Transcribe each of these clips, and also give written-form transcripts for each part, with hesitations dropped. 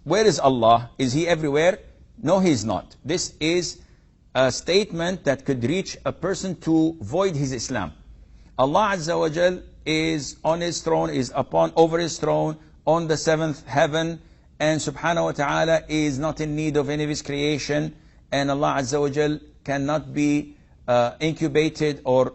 Where is Allah? Is He everywhere? No, He is not. This is a statement that could reach a person to void his Islam. Allah Azza wa Jal is on His throne, is over His throne, on the seventh heaven, and subhanahu wa ta'ala is not in need of any of His creation, and Allah Azza wa Jal cannot be incubated or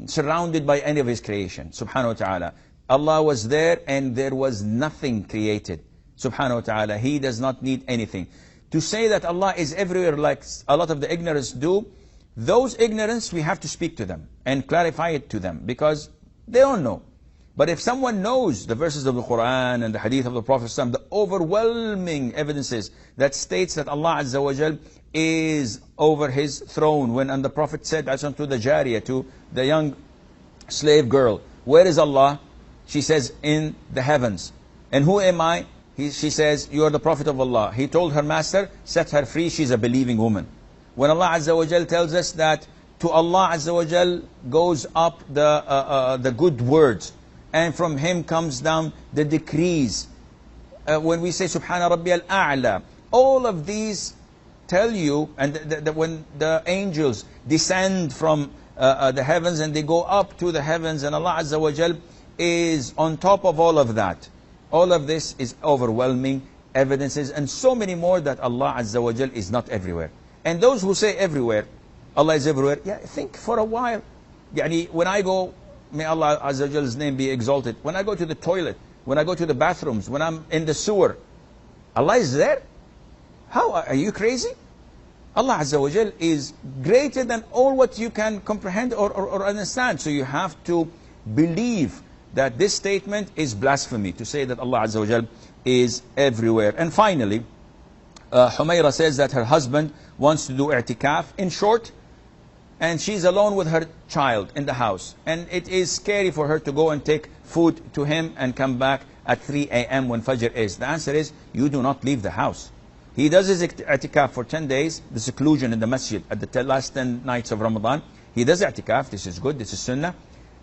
surrounded by any of His creation, subhanahu wa ta'ala. Allah was there and there was nothing created, subhanahu wa ta'ala. He does not need anything. To say that Allah is everywhere like a lot of the ignorance do, those ignorance we have to speak to them and clarify it to them because they don't know. But if someone knows the verses of the Quran and the hadith of the Prophet, the overwhelming evidences that states that Allah Azza wa Jal is over His throne. And the Prophet said to the Jariyah, to the young slave girl, where is Allah? She says, in the heavens. And who am I? She says, you are the Prophet of Allah. He told her master, set her free, she's a believing woman. When Allah Azza wa Jal tells us that to Allah Azza wa Jal goes up the good words, and from Him comes down the decrees. When we say Subhana Rabbi al-A'la, all of these tell you, and when the angels descend from the heavens and they go up to the heavens, and Allah Azza wa Jal is on top of all of that. All of this is overwhelming evidences, and so many more that Allah Azza wa Jal is not everywhere. And those who say everywhere, Allah is everywhere, yeah, think for a while. Yani, when I go, may Allah Azza wa Jal's name be exalted, when I go to the toilet, when I go to the bathrooms, when I'm in the sewer, Allah is there? How? Are you crazy? Allah Azza wa Jal is greater than all what you can comprehend or understand. So you have to believe that this statement is blasphemy, to say that Allah Azza wa Jal is everywhere. And finally, Humayra says that her husband wants to do i'tikaf, in short, and she's alone with her child in the house. And it is scary for her to go and take food to him and come back at 3 a.m. when Fajr is. The answer is, you do not leave the house. He does his i'tikaf for 10 days, the seclusion in the masjid at the last 10 nights of Ramadan. He does i'tikaf, this is good, this is sunnah.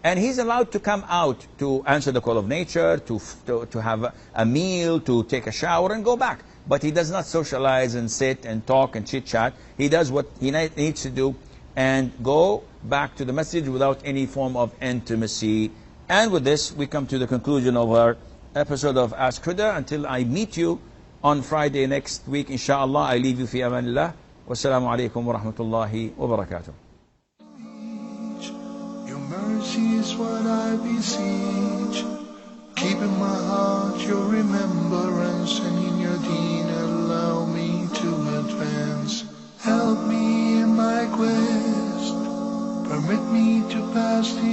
And he's allowed to come out to answer the call of nature, to have a meal, to take a shower and go back. But he does not socialize and sit and talk and chit-chat. He does what he needs to do and go back to the masjid without any form of intimacy. And with this, we come to the conclusion of our episode of Ask Huda. Until I meet you on Friday next week, inshallah, I leave you fi amanillah. Wassalamu alaikum wa rahmatullahi wa barakatuh. Your mercy is what I beseech. Keep in my heart your remembrance, and in your deen allow me to advance. Help me in my quest. Permit me to pass the